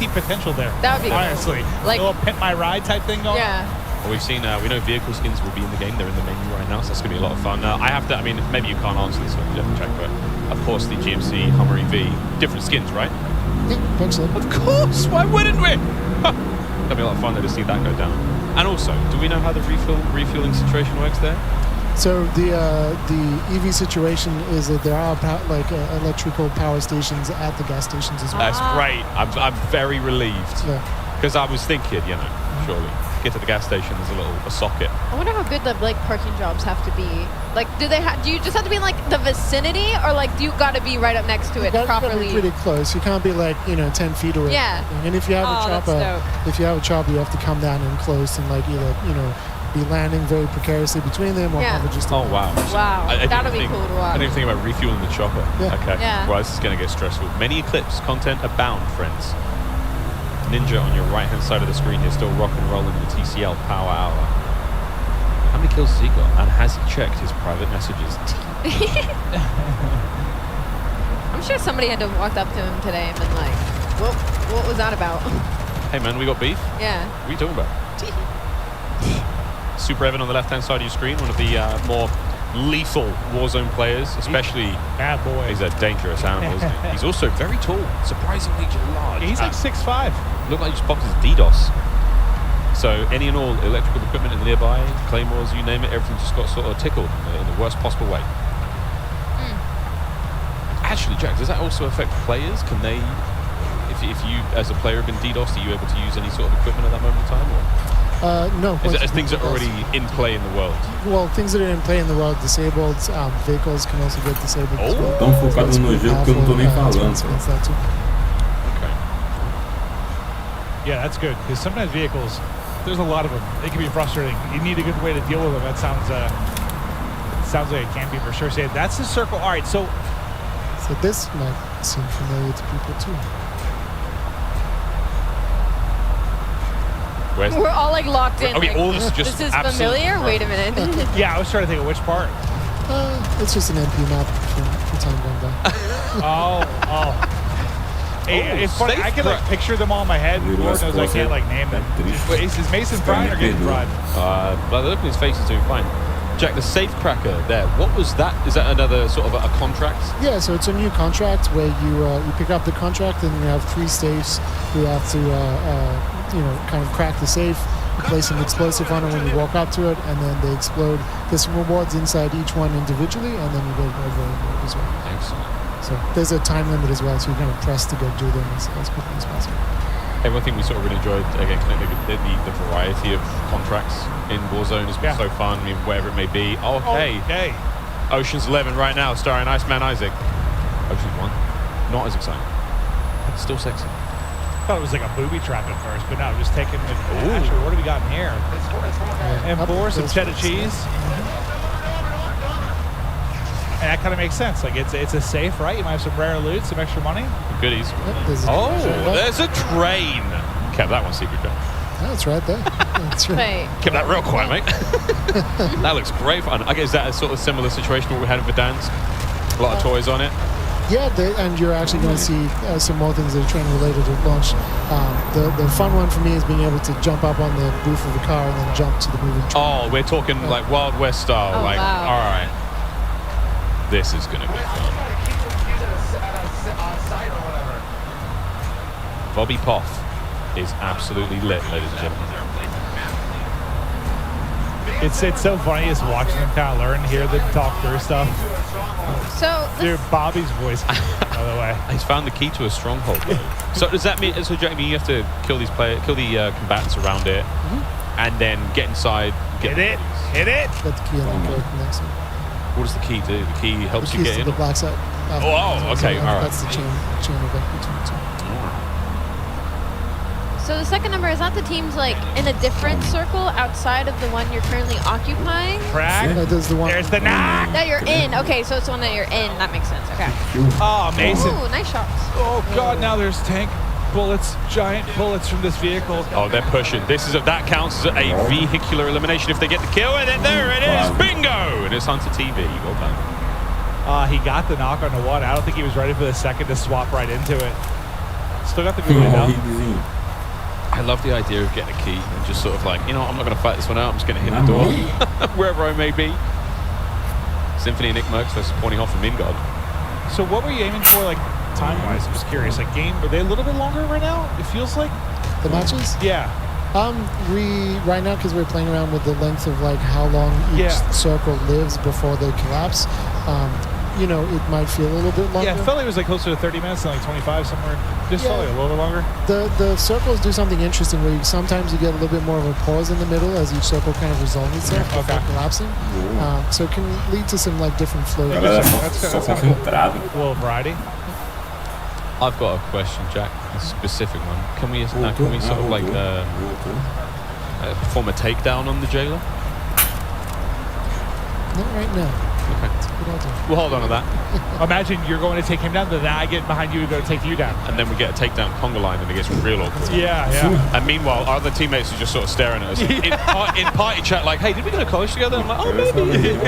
potential there. That would be honestly cool. A little pimp my ride type thing going. Yeah. Well, we've seen, we know vehicle skins will be in the game. They're in the menu right now, so that's going to be a lot of fun. I have to, maybe you can't answer this one, you have to check, but of course the GMC Hummer EV, different skins, right? Yeah, potentially. Of course, why wouldn't we? That'll be a lot of fun to see that go down. And also, do we know how the refueling situation works there? So the EV situation is that there are electrical power stations at the gas stations as well. That's great. I'm very relieved because I was thinking, surely. to get to the gas station, there's a socket. I wonder how good the like parking jobs have to be. Like, do you just have to be in like the vicinity, or like do you got to be right up next to it properly? Be pretty close. You can't be like 10 feet away. Yeah. And if you have a chopper, you have to come down in close and like either be landing very precariously between them or have it just. Oh wow! Wow, that'll be cool to watch. I didn't think about refueling the chopper. Yeah. Okay. Yeah. Well, this is going to get stressful. Many Eclipse content abound, friends. Ninja on your right-hand side of the screen here, still rock and rolling the TCL Power Hour. How many kills has he got? And has he checked his private messages? I'm sure somebody had to have walked up to him today and been like, what was that about? Hey man, we got beef? Yeah. What are you talking about? Super Evan on the left-hand side of your screen, one of the more lethal Warzone players, especially. Bad boy. He's a dangerous animal, isn't he? He's also very tall, surprisingly large. Yeah, he's like 6'5". Looked like he just popped his DDoS. So any and all electrical equipment in the nearby, claymores, you name it, everything just got sort of tickled in the worst possible way. Actually, Jack, does that also affect players? Can they, if you as a player have been DDoSed, are you able to use any sort of equipment at that moment in time? Or? No. Is it things that are already in play in the world? Well, things that are in play in the world, disabled, vehicles can also get disabled as well. Tão focado no jogo que eu não tô nem falando. Okay. Yeah, that's good, because sometimes vehicles, there's a lot of them. They can be frustrating. You need a good way to deal with them. That sounds like it can be for sure. Say that's the circle. All right, so this might seem familiar to people too. We're all like locked in. I mean, all of us are just. This is familiar. Wait a minute. Yeah, I was trying to think of which part. It's just an MP map for time gone by. Oh. Hey, it's funny. I can like picture them all in my head. Lord knows I can't like name them. Wait, is Mason fine or getting fried? But look at his face is doing fine. Jack, the safe cracker there. What was that? Is that another sort of a contract? Yeah, so it's a new contract where you pick up the contract and you have 3 safes. You have to kind of crack the safe. You place an explosive on it when you walk up to it, and then they explode. There's some rewards inside each one individually, and then you get over as well. Excellent. So there's a time limit as well, so you're kind of pressed to go do them as quickly as possible. Hey, one thing we sort of really enjoyed, again, the variety of contracts in Warzone has been so fun. I mean, wherever it may be. Oh, hey. Ocean's 11 right now, starring Iceman Isaac. Ocean's 1, not as exciting. Still sexy. I thought it was like a booby trap at first, but no, just taking it. Actually, what do we got in here? And some cheddar cheese. And that kind of makes sense. Like it's a safe, right? You might have some rare loot, some extra money. Goodies. Yep, there's a train. Kept that one secret, Joe. That's right there. That's right. Kept that real quiet, mate. That looks great fun. I guess that is sort of similar situation to what we had in Verdansk. A lot of toys on it. Yeah, and you're actually going to see some more things that are training related at launch. The fun one for me is being able to jump up on the roof of a car and then jump to the moving train. Oh, we're talking like Wild West style. Oh, wow. All right. This is going to be fun. Bobby Poff is absolutely lit, ladies and gentlemen. It's so funny just watching them kind of learn, hear them talk through stuff. So Dude, Bobby's voice, by the way. He's found the key to a stronghold. So does that mean? So Jack, you have to kill the combatants around it, and then get inside. Hit it. That's the key on the next one. What does the key do? The key helps you get in. The black side. Okay, all right. That's the chain event between the two. So the second number, is that the team's like in a different circle outside of the one you're currently occupying? Crack. There's the one. There's the knock. That you're in. Okay, so it's the one that you're in. That makes sense. Okay. Oh, Mason. Ooh, nice shots. Oh, God, now there's tank bullets, giant bullets from this vehicle. Oh, they're pushing. That counts as a vehicular elimination if they get the kill, and then there it is. Bingo! And it's Hunter TV. Well done. He got the knock on the one. I don't think he was ready for the second to swap right into it. Still got the good window. I love the idea of getting a key and just sort of like, I'm not going to fight this one out. I'm just going to hit the door wherever I may be. Symphony and Nick Merckx versus pointing off from Mingard. So what were you aiming for, like, time-wise? I'm just curious. Like, are they a little bit longer right now? It feels like. The matches? Yeah. We right now, because we're playing around with the length of like how long each circle lives before they collapse. you know, it might feel a little bit longer. Yeah, I felt like it was like closer to 30 minutes than like 25 somewhere. Just felt like a little bit longer. The circles do something interesting where sometimes you get a little bit more of a pause in the middle as each circle kind of resolves itself before collapsing. So it can lead to some like different flow. That's cool. A little variety. I've got a question, Jack. A specific one. Can we sort of like perform a takedown on the jailer? Not right now. Okay. That's a good idea. We'll hold on to that. Imagine you're going to take him down, then I get behind you to go take you down. And then we get a takedown conga line and it gets real awkward. Yeah. And meanwhile, our other teammates are just sort of staring at us. In party chat, like, hey, did we go to college together? I'm like, oh, maybe.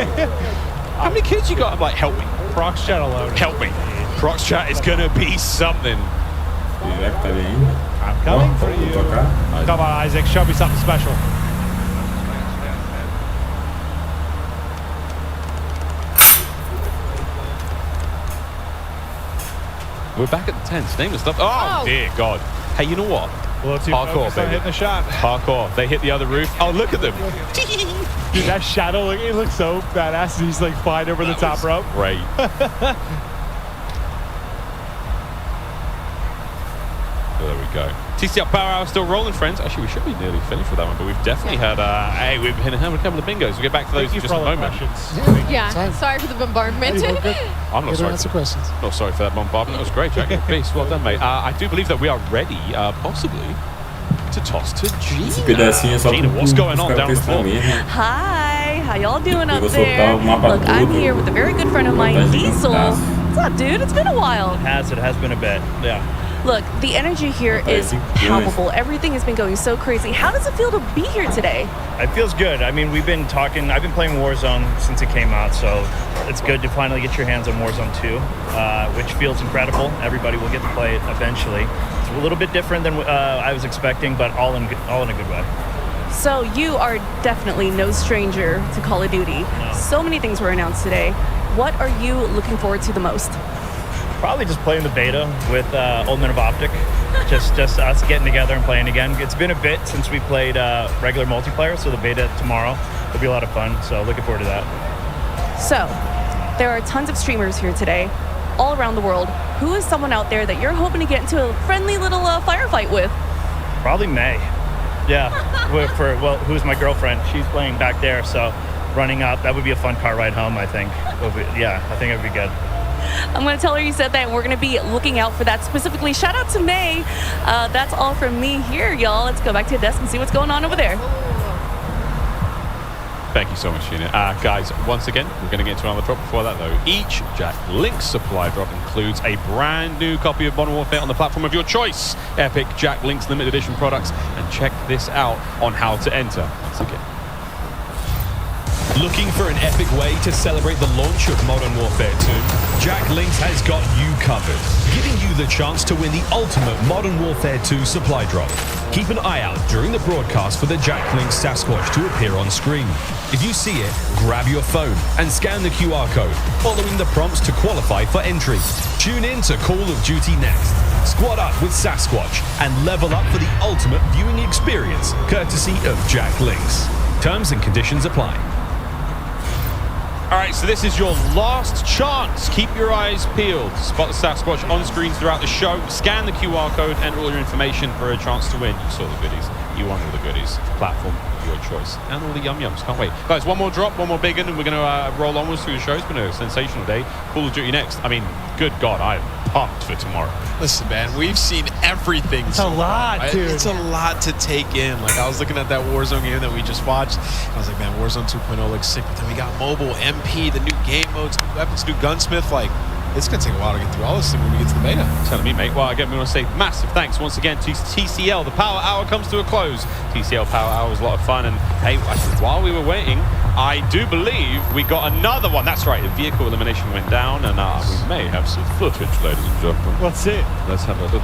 How many kids you got? I'm like, help me. Prox chat alone. Help me. Prox chat is going to be something. I'm coming for you. Come on, Isaac. Show me something special. We're back at the tents. Name the stuff. Oh, dear God. Hey, you know what? A little too Parkour, baby. hitting the shot. Parkour. They hit the other roof. Oh, look at them. Dude, that shadow, it looks so badass. He's like flying over the top rope. Great. There we go. TCL Power Hour still rolling, friends. Actually, we should be nearly finished with that one, but we've definitely had, we've hit a couple of bingos. We'll get back to those in just a moment. Yeah, sorry for the bombardment. I'm not sorry. Answer questions. Not sorry for that bombardment. That was great, Jack. Beast. Well done, mate. I do believe that we are ready, possibly, to toss to Gina. Gina, what's going on down the floor? Hi, how y'all doing up there? Look, I'm here with a very good friend of mine, Diesel. What's up, dude? It's been a while. It has been a bit, yeah. Look, the energy here is palpable. Everything has been going so crazy. How does it feel to be here today? It feels good. I mean, we've been talking. I've been playing Warzone since it came out, so it's good to finally get your hands on Warzone 2, which feels incredible. Everybody will get to play it eventually. It's a little bit different than I was expecting, but all in a good way. So you are definitely no stranger to Call of Duty. No. So many things were announced today. What are you looking forward to the most? Probably just playing the beta with Old Men of Optic. just us getting together and playing again. It's been a bit since we played regular multiplayer, so the beta tomorrow will be a lot of fun. So looking forward to that. So there are tons of streamers here today, all around the world. Who is someone out there that you're hoping to get into a friendly little firefight with? Probably May. Yeah. Who's my girlfriend? She's playing back there, so running up. That would be a fun car ride home, I think. I think it would be good. I'm going to tell her you said that, and we're going to be looking out for that specifically. Shout out to May. That's all from me here, y'all. Let's go back to the desk and see what's going on over there. Thank you so much, Sheena. Guys, once again, we're going to get into another drop. Before that, though, each Jack Link's supply drop includes a brand new copy of Modern Warfare on the platform of your choice. Epic Jack Link's limited edition products. And check this out on how to enter. Once again. Looking for an epic way to celebrate the launch of Modern Warfare 2? Jack Links has got you covered, giving you the chance to win the ultimate Modern Warfare 2 supply drop. Keep an eye out during the broadcast for the Jack Links Sasquatch to appear on screen. If you see it, grab your phone and scan the QR code, following the prompts to qualify for entry. Tune in to Call of Duty next. Squad up with Sasquatch and level up for the ultimate viewing experience, courtesy of Jack Links. Terms and conditions apply. All right, so this is your last chance. Keep your eyes peeled. Spot the Sasquatch on screen throughout the show. Scan the QR code, enter all your information for a chance to win. You saw the goodies. You want all the goodies. Platform of your choice. And all the yum-yums. Can't wait. Guys, one more drop, one more big one, and we're going to roll onwards through the show. It's been a sensational day. Call of Duty next. I mean, good God, I'm pumped for tomorrow. Listen, man, we've seen everything. It's a lot, dude. It's a lot to take in. Like, I was looking at that Warzone game that we just watched. I was like, man, Warzone 2.0 looks sick. But then we got mobile, MP, the new game modes, new weapons, new gunsmith. Like, it's going to take a while to get through all this thing when we get to the beta. Telling me, mate. Well, again, we want to say massive thanks once again to TCL. The Power Hour comes to a close. TCL Power Hour was a lot of fun. And, hey, while we were waiting, I do believe we got another one. That's right. The vehicle elimination went down, and we may have some footage, ladies and gentlemen. Let's see. Let's have a little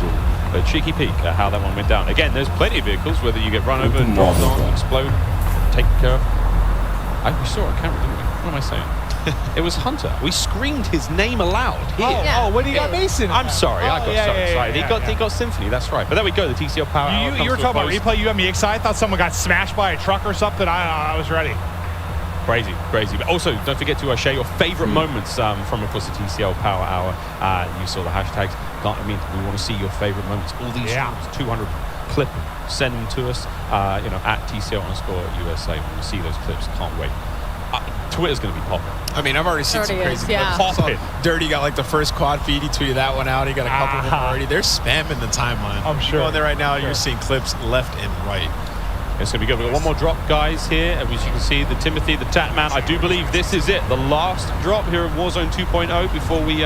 cheeky peek at how that one went down. Again, there's plenty of vehicles, whether you get run over, dropped on, explode, taken care of. We saw it on camera, didn't we? What am I saying? It was Hunter. We screamed his name aloud here. When he got Mason. I'm sorry. I got so excited. He got Symphony. That's right. But there we go. The TCL Power Hour You were talking about replay. You got me excited. I thought someone got smashed by a truck or something. I was ready. Crazy. But also, don't forget to share your favorite moments from, of course, the TCL Power Hour. You saw the hashtags. We want to see your favorite moments. All these 200 clip, send them to us. At TCL_USA. We want to see those clips. Can't wait. Twitter's going to be popping. I mean, I've already seen some crazy yeah. clips. Dirty got like the first quad feed. He tweeted that one out. He got a couple of them already. They're spamming the timeline. I'm sure. You're on there right now, you're seeing clips left and right. It's going to be good. We've got one more drop, guys, here. As you can see, the Timothy, the Tatman. I do believe this is it. The last drop here of Warzone 2.0 before we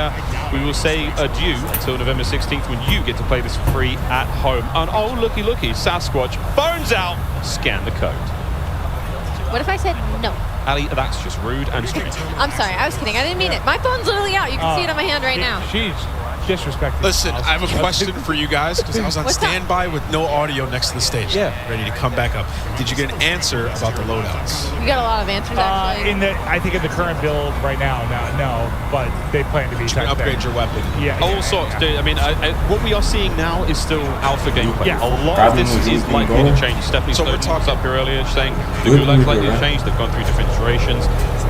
will say adieu until November 16th when you get to play this free at home. And oh, looky, Sasquatch. Phone's out. Scan the code. What if I said no? Ali, that's just rude and stupid. I'm sorry. I was kidding. I didn't mean it. My phone's literally out. You can see it on my hand right now. She's disrespecting. Listen, I have a question for you guys because I was on standby with no audio next to the stage. Yeah. Ready to come back up. Did you get an answer about the loadouts? You got a lot of answers, actually. I think in the current build right now, no, but they plan to be. You can upgrade your weapon. Yeah. All sorts, dude. I mean, what we are seeing now is still alpha gameplay. Yeah. A lot of this is likely to change. Stephanie Snowden was up here earlier saying the gulag's likely to change. They've gone through different iterations.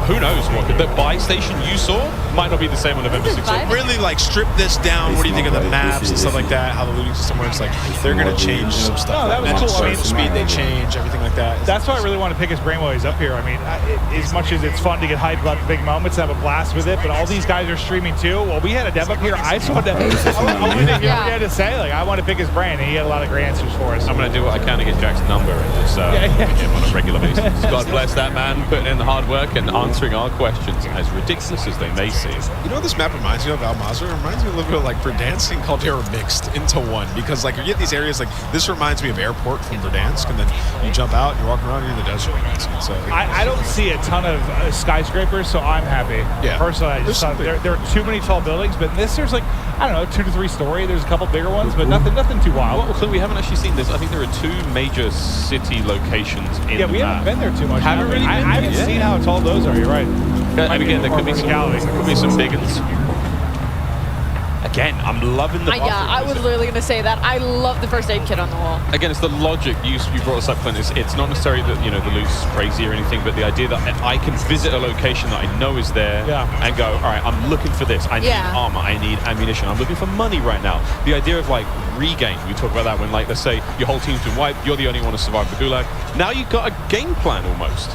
Who knows what? The buy station you saw might not be the same on November 16th. Really, strip this down. What do you think of the maps and stuff like that? How the looting system works? Like, they're going to change some stuff. No, that was cool. I mean, speed they change, everything like that. That's why I really want to pick his brain while he's up here. I mean, as much as it's fun to get hyped about the big moments, have a blast with it, but all these guys are streaming too. Well, we had a dev up here. I just wanted to hear what he had to say. Like, I want to pick his brain, and he had a lot of great answers for us. I'm going to do what I can to get Jack's number and just get him on a regular basis. God bless that man, putting in the hard work and answering our questions, as ridiculous as they may seem. You know what this map reminds me of, Almazra? It reminds me a little bit of like Verdansk and Caldera mixed into one, because like you get these areas like this reminds me of Airport from Verdansk, and then you jump out and you're walking around, you're in the desert. So I don't see a ton of skyscrapers, so I'm happy. Yeah. Personally, I just thought there are too many tall buildings, but in this there's like, I don't know, 2 to 3 story. There's a couple bigger ones, but nothing too wild. Well, we haven't actually seen this. I think there are 2 major city locations in the we map. haven't been there too much. I haven't seen how tall those are. You're right. And again, there could be some big ones. Again, I'm loving the buffering. Yeah, I was literally going to say that. I love the first aid kit on the wall. Again, it's the logic. You brought us up, Clint. It's not necessarily that, the loot's crazy or anything, but the idea that I can visit a location that I know is there and go, all right, I'm looking for this. I need armor. I need ammunition. I'm looking for money right now. The idea of, like, regain. We talk about that when, like, let's say your whole team's been wiped. You're the only one to survive the gulag. Now you've got a game plan almost.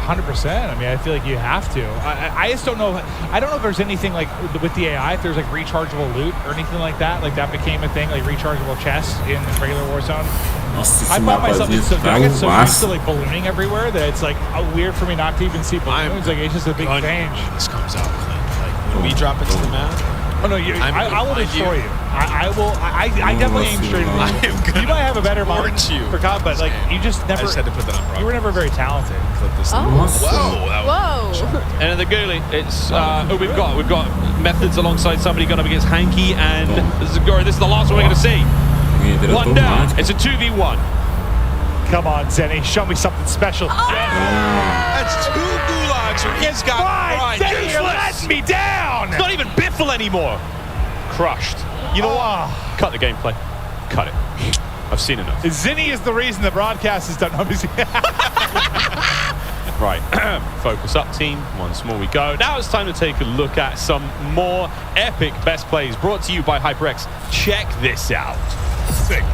100%. I mean, I feel like you have to. I just don't know. I don't know if there's anything like with the AI, if there's like rechargeable loot or anything like that. Like that became a thing, like rechargeable chests in the regular Warzone. I find myself I get so used to like ballooning everywhere that it's like weird for me not to even see balloons. Like it's just a big change. This comes out, like when we drop into the map. Oh no, I will destroy you. I will. I definitely aim straight at you. You might have a better moment for COD, but like you just never. I just had to put that on. You were never very talented. Clip this. Whoa! And in the ghoulie, it's we've got methods alongside somebody going up against Hanky and Zagora. This is the last one we're going to see. One down. It's a 2v1. Come on, Zenny, show me something special. That's 2 gulags where he's got pride. Zenny, you're letting me down. It's not even Biffle anymore. Crushed. You know what? Cut the gameplay. Cut it. I've seen enough. Zinni is the reason the broadcast is done. Right. Focus up, team. Once more we go. Now it's time to take a look at some more epic best plays brought to you by HyperX. Check this out. Sick.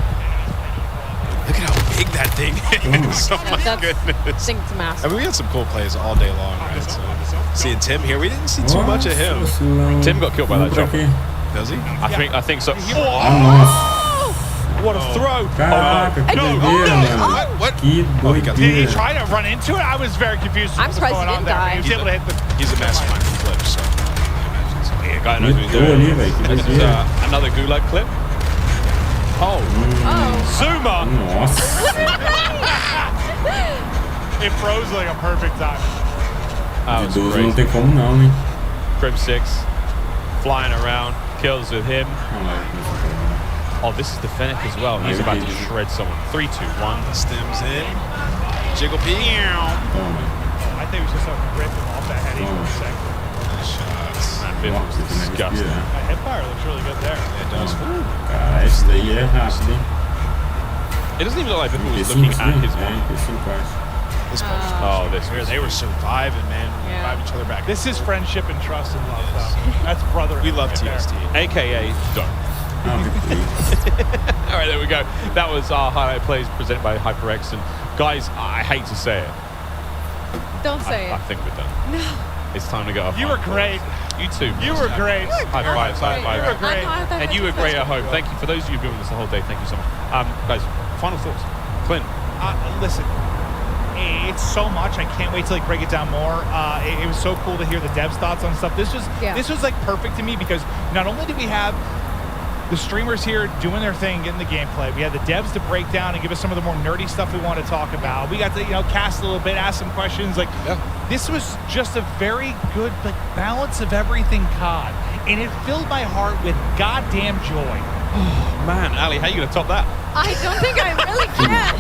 Look at how big that thing is. Oh my goodness. It's massive. I mean, we had some cool plays all day long, right? So, seeing Tim here, we didn't see too much of him. Tim got killed by that jump. Does he? I think so. What a throw! What? Did he try to run into it? I was very confused. I'm surprised he didn't die. He was able to hit the. He's a mastermind for clips, so. Yeah, guy knows what he's doing. This is another gulag clip. Oh. Zuma! It froze like a perfect time. That was Não tem como não, hein? Crim 6 flying around, kills with him. Oh, this is the Fennec as well. He's about to shred someone. 3, 2, 1. Stems in. Jiggle P. I think we should start ripping off that heady for a second. Nice shots. That Biff was disgusting. My hipfire looks really good there. It does. Esse daí é rápido, hein? It doesn't even look like Biff was looking at his one. The This post. Oh, they were surviving, man. Revive each other back. This is friendship and trust and love, though. That's brother. We love right TST. there. AKA don't. All right, there we go. That was our highlight plays presented by HyperX. And guys, I hate to say it. Don't say I think we're done. No. It's time to go. You were great. You too. You were great. High five, high five. You were great. And you were great at home. Thank you for those of you who've been with us the whole day. Thank you so much. Guys, final thoughts. Clint. Listen, it's so much. I can't wait to break it down more. It was so cool to hear the devs' thoughts on stuff. This was like perfect to me because not only did we have the streamers here doing their thing, getting the gameplay, we had the devs to break down and give us some of the more nerdy stuff we want to talk about. We got to cast a little bit, ask some questions. This was just a very good balance of everything, COD, and it filled my heart with goddamn joy. Oh, man, Ali, how are you going to top that? I don't think I really can.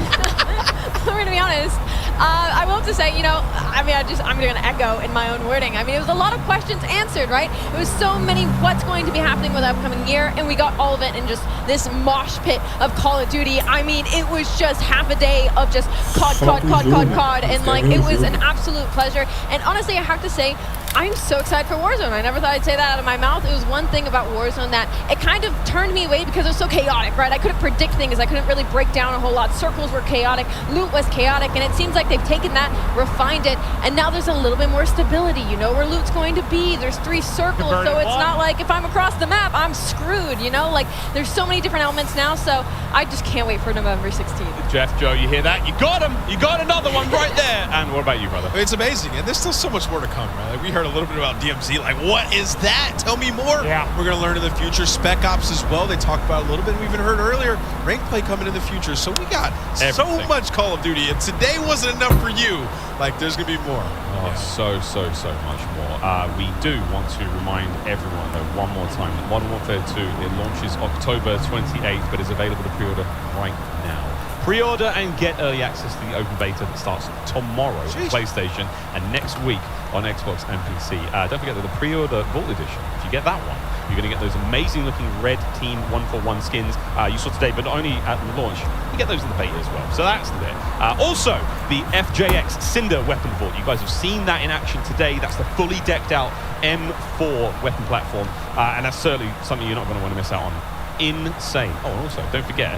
I'm going to be honest. I will have to say, I'm going to echo in my own wording. I mean, it was a lot of questions answered, right? It was so many what's going to be happening with the upcoming year, and we got all of it in just this mosh pit of Call of Duty. I mean, it was just half a day of just COD, and it was an absolute pleasure. And honestly, I have to say, I'm so excited for Warzone. I never thought I'd say that out of my mouth. It was one thing about Warzone that it kind of turned me away because it was so chaotic, right? I couldn't predict things. I couldn't really break down a whole lot. Circles were chaotic. Loot was chaotic. And it seems like they've taken that, refined it, and now there's a little bit more stability. You know where loot's going to be. There's 3 circles, so it's not like if I'm across the map, I'm screwed, There's so many different elements now, so I just can't wait for November 16th. Jeff, Joe, you hear that? You got him. You got another one right there. And what about you, brother? It's amazing, and there's still so much more to come, right? We heard a little bit about DMZ. What is that? Tell me more. Yeah. We're going to learn in the future. Spec Ops as well. They talked about it a little bit. We even heard earlier rank play coming in the future. So we got so much Call of Duty, and today wasn't enough for you. There's going to be more. Oh, so much more. We do want to remind everyone, though, one more time, that Modern Warfare 2, it launches October 28th, but is available to pre-order right now. Pre-order and get early access to the open beta that starts tomorrow on PlayStation and next week on Xbox and PC. Don't forget that the pre-order Vault Edition, if you get that one, you're going to get those amazing looking red Team 141 skins you saw today, but not only at the launch, you get those in the beta as well. So that's there. Also, the FJX Cinder weapon vault. You guys have seen that in action today. That's the fully decked out M4 weapon platform, and that's certainly something you're not going to want to miss out on. Insane. Oh, and also, don't forget,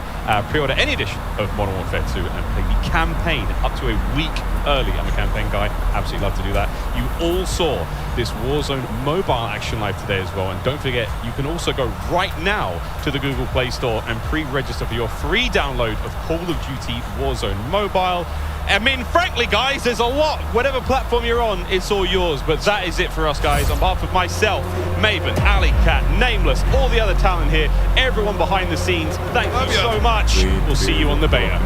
pre-order any edition of Modern Warfare 2 and play the campaign up to a week early. I'm a campaign guy. Absolutely love to do that. You all saw this Warzone mobile action live today as well. And don't forget, you can also go right now to the Google Play Store and pre-register for your free download of Call of Duty Warzone Mobile. I mean, frankly, guys, there's a lot. Whatever platform you're on, it's all yours. But that is it for us, guys. On behalf of myself, Maven, Ali, Cat, Nameless, all the other talent here, everyone behind the scenes, thank you so much. We'll see you on the beta.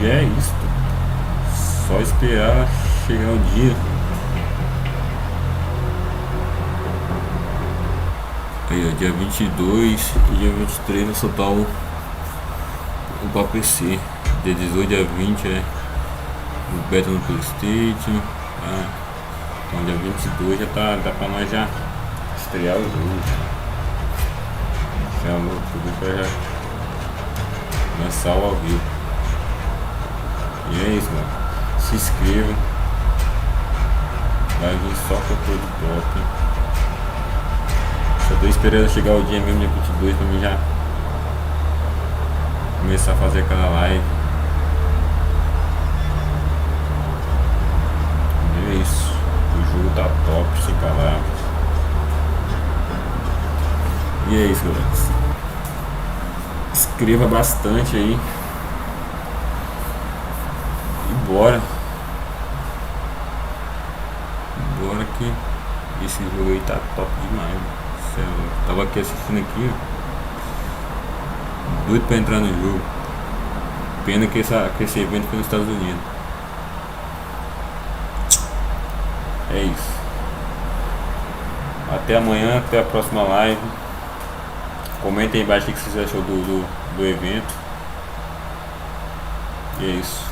E é isso. Só esperar chegar o dia. Aí, ó, dia 22 e dia 23 vai soltar o pra PC. Dia 18, dia 20 é o beta no PlayStation. Então dia 22 já dá pra nós já estrear o jogo. Chamou tudo pra já lançar o ao vivo. E é isso, mano. Se inscreva. Vai vir só conteúdo top. Só tô esperando chegar o dia mesmo, dia 22, pra mim já começar a fazer aquela live. E é isso. O jogo tá top, sem palavras. E é isso, galera. Inscreva bastante aí. E bora. Bora que esse jogo aí tá top demais. Tava aqui assistindo aqui, doido pra entrar no jogo. Pena que esse evento foi nos Estados Unidos. É isso. Até amanhã, até a próxima live. Comentem aí embaixo o que vocês achou do evento. E é isso.